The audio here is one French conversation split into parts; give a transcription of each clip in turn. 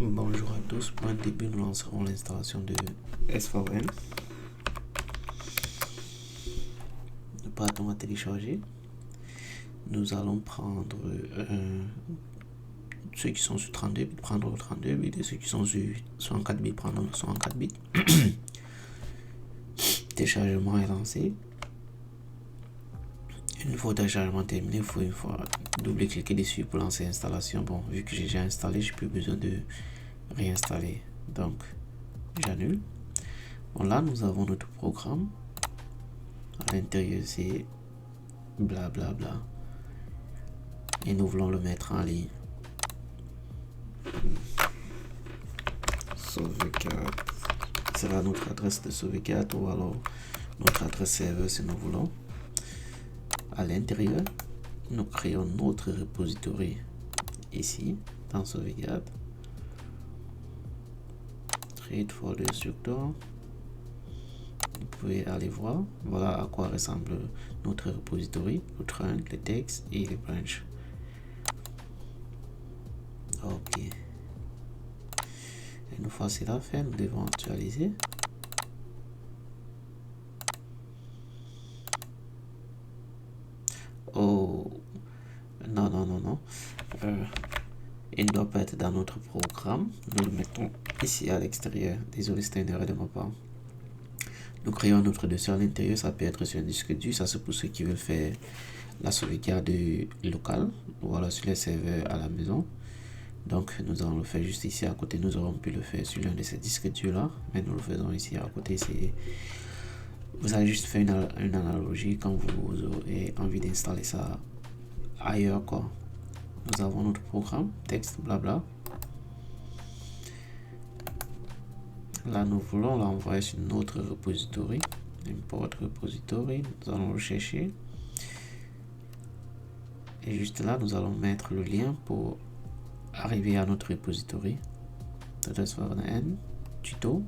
Bonjour à tous, pour un début nous lancerons l'installation de SVN. Nous partons à télécharger. Nous allons prendre ceux qui sont sur 32 bits, prendre le 32 bits, et ceux qui sont sur 64 bits, prendre le 64 bits. Téléchargement est lancé. Une fois le téléchargement terminé, il faut une fois double-cliquer dessus pour lancer l'installation. Bon, vu que j'ai déjà installé, j'ai plus besoin de réinstaller. Donc, j'annule. Bon, là, nous avons notre programme. À l'intérieur, c'est blablabla. Et nous voulons le mettre en ligne. Sauvegarde sera notre adresse de sauvegarde ou alors notre adresse serveur si nous voulons. À l'intérieur, nous créons notre repository ici dans sauvegarde. Create folder structure. Vous pouvez aller voir. Voilà à quoi ressemble notre repository, le trunk, les textes et les branches. Ok. Et une fois cela fait, nous devons actualiser. Oh, non. Il ne doit pas être dans notre programme. Nous le mettons ici à l'extérieur. Désolé, c'était une erreur de ma part. Nous créons notre dossier à l'intérieur. Ça peut être sur un disque dur. Ça, c'est pour ceux qui veulent faire la sauvegarde locale. Voilà, sur les serveurs à la maison. Donc, nous allons le faire juste ici à côté. Nous aurons pu le faire sur l'un de ces disques durs là. Mais nous le faisons ici à côté. Vous allez juste faire une analogie quand vous aurez envie d'installer ça ailleurs, quoi. Nous avons notre programme, texte, blabla. Là, nous voulons l'envoyer sur notre repository. Import repository. Nous allons le chercher. Et juste là, nous allons mettre le lien pour arriver à notre repository. SVN, tuto.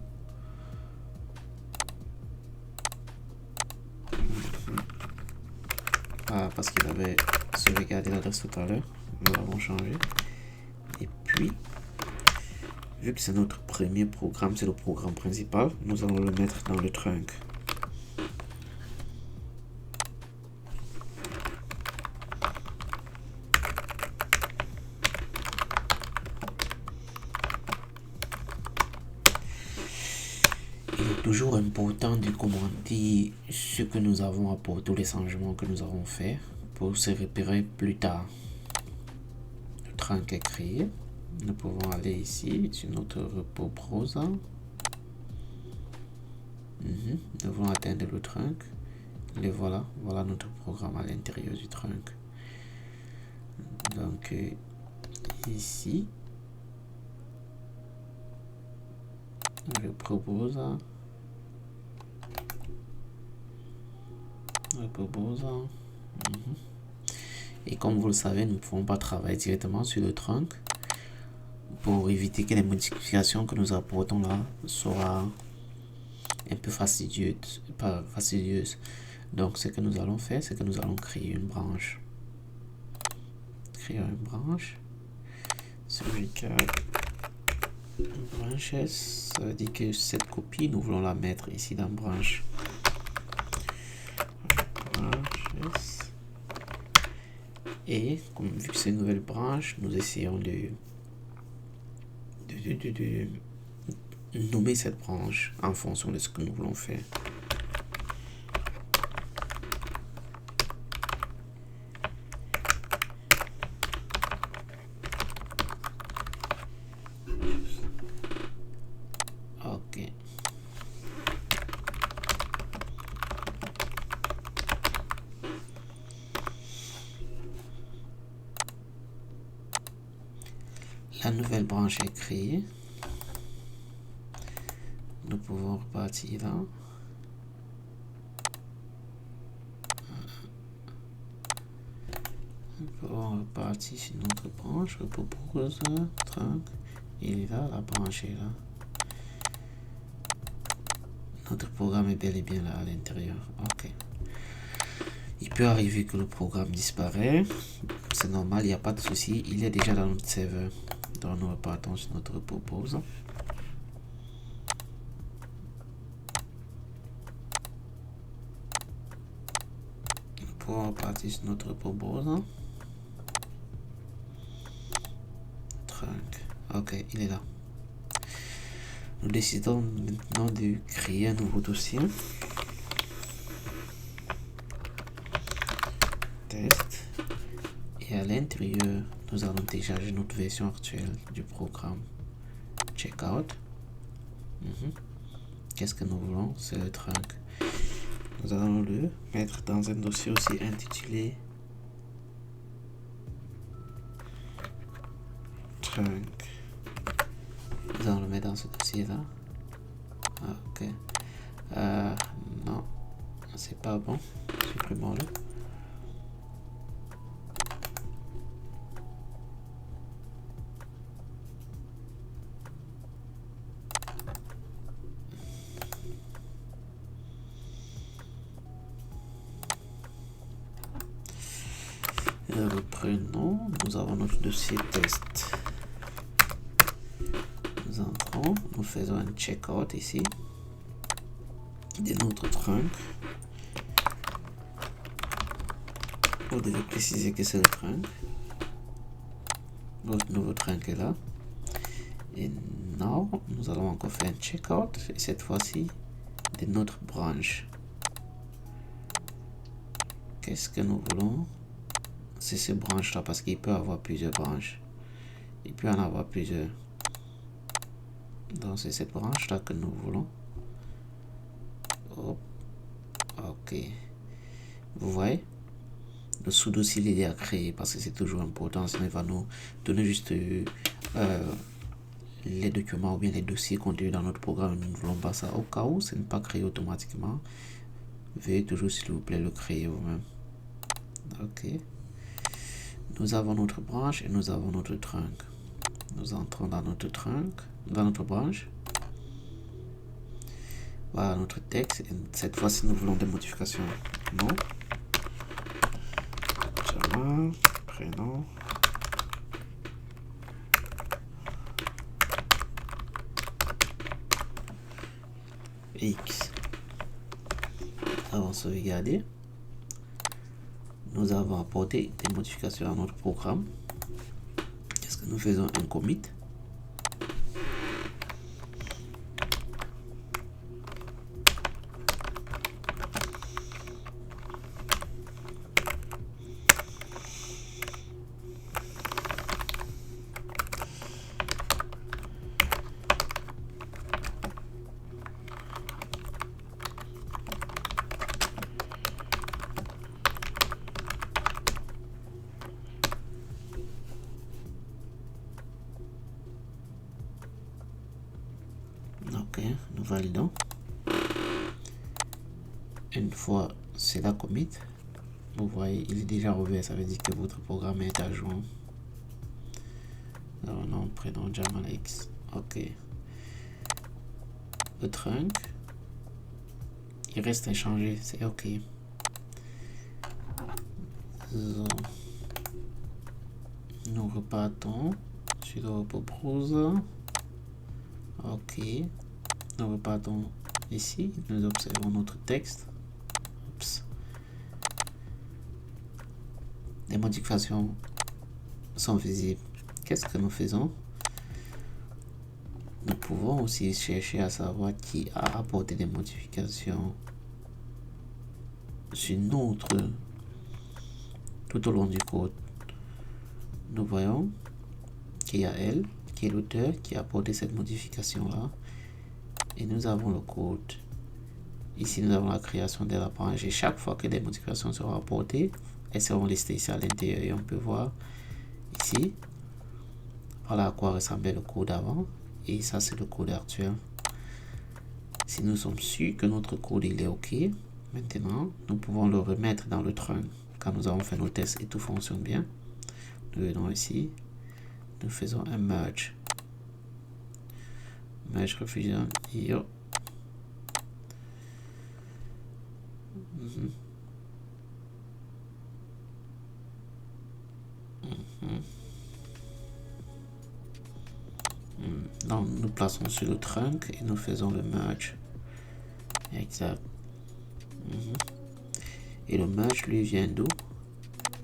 Parce qu'il avait sauvegardé l'adresse tout à l'heure, nous l'avons changé. Et puis, vu que c'est notre premier programme, c'est le programme principal, nous allons le mettre dans le trunk. Il est toujours important de commenter ce que nous avons apporté, les changements que nous avons fait pour se repérer plus tard. Le trunk est créé. Nous pouvons aller ici sur notre repos browser. Nous voulons atteindre le trunk. Et voilà notre programme à l'intérieur du trunk. Donc ici, je propose et comme vous le savez, nous ne pouvons pas travailler directement sur le trunk pour éviter que les modifications que nous apportons là soient un peu fastidieuses. Donc ce que nous allons faire, c'est que nous allons créer une branche. Sauvegarde branches, ça veut dire que cette copie, nous voulons la mettre ici dans branche. Et comme vu que c'est une nouvelle branche, nous essayons de nommer cette branche en fonction de ce que nous voulons faire. Ok. La nouvelle branche est créée. Nous pouvons repartir là. Nous pouvons repartir sur notre branche. Repose, trunk. Il est là, la branche est là. Notre programme est bel et bien là à l'intérieur. Ok. Il peut arriver que le programme disparaît. C'est normal, il n'y a pas de souci. Il est déjà dans notre serveur. Donc nous repartons sur notre propose. Pour repartir sur notre propose. Trunk. Ok, il est là. Nous décidons maintenant de créer un nouveau dossier. Test. Et à l'intérieur, nous allons télécharger notre version actuelle du programme Checkout. Qu'est-ce que nous voulons? C'est le trunk. Nous allons le mettre dans un dossier aussi intitulé trunk. Nous allons le mettre dans ce dossier là. Ok. Non, c'est pas bon. Supprimons-le. Reprenons. Nous avons notre dossier test. Nous entrons. Nous faisons un checkout ici de notre trunk. Vous devez préciser que c'est le trunk. Notre nouveau trunk est là. Et now, nous allons encore faire un checkout. Et cette fois-ci, de notre branche. Qu'est-ce que nous voulons? C'est ces branches-là parce qu'il peut avoir plusieurs branches. Il peut en avoir plusieurs. Donc, c'est cette branche-là que nous voulons. Hop. Ok. Vous voyez? Le sous-dossier il est à créer parce que c'est toujours important. Sinon, il va nous donner juste les documents ou bien les dossiers contenus dans notre programme. Nous ne voulons pas ça. Au cas où, ce n'est pas créé automatiquement. Veuillez toujours, s'il vous plaît, le créer vous-même. Ok. Nous avons notre branche et nous avons notre trunk. Nous entrons dans notre trunk, dans notre branche. Voilà notre texte. Et cette fois-ci, nous voulons des modifications. Non. Java, prénom. X. Avant de sauvegarder, nous avons apporté des modifications à notre programme. Est-ce que nous faisons un commit? Ok, nous validons. Une fois c'est la commit, vous voyez, il est déjà ouvert, ça veut dire que votre programme est à jour. Alors, nom, prénom, Jamal X. Ok. Le trunk, il reste inchangé, c'est ok. Nous repartons sur le propose. Ok. Nous repartons ici. Nous observons notre texte. Oups. Les modifications sont visibles. Qu'est-ce que nous faisons? Nous pouvons aussi chercher à savoir qui a apporté des modifications sur notre tout au long du code. Nous voyons qu'il y a elle, qui est l'auteur, qui a apporté cette modification là. Et nous avons le code. Ici, nous avons la création de la branche. Et chaque fois que des modifications seront apportées, elles seront listées ici à l'intérieur. Et on peut voir ici, voilà à quoi ressemblait le code avant. Et ça, c'est le code actuel. Si nous sommes sûrs que notre code il est OK, maintenant, nous pouvons le remettre dans le trunk. Quand nous avons fait nos tests et tout fonctionne bien, nous venons ici, nous faisons un merge. Merge refusion, yo. Donc, nous plaçons sur le trunk et nous faisons le merge. Exact. Et le merge, lui, vient d'où?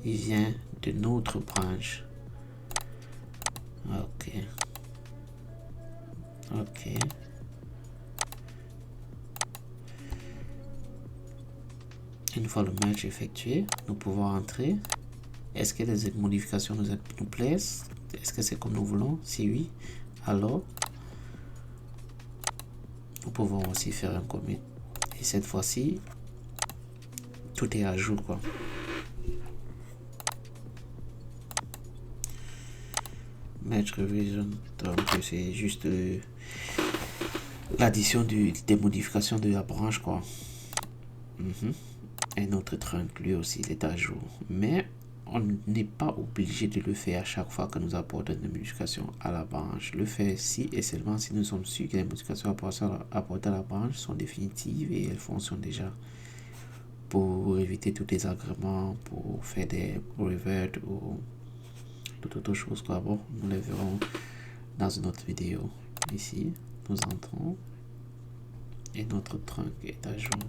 Il vient de notre branche. Ok. Ok. Une fois le merge effectué, nous pouvons entrer. Est-ce que les modifications nous plaisent? Est-ce que c'est comme nous voulons? Si oui, alors nous pouvons aussi faire un commit. Et cette fois-ci, tout est à jour, quoi. Merge revision, donc c'est juste l'addition des modifications de la branche, quoi. Et notre trunk, lui aussi, il est à jour. Mais on n'est pas obligé de le faire à chaque fois que nous apportons des modifications à la branche. Le faire si et seulement si nous sommes sûrs que les modifications apportées à la branche sont définitives et elles fonctionnent déjà. Pour éviter tout désagrément, pour faire des revert ou toute autre chose, quoi. Bon, nous les verrons dans une autre vidéo. Ici, nous entrons et notre trunk est à jour.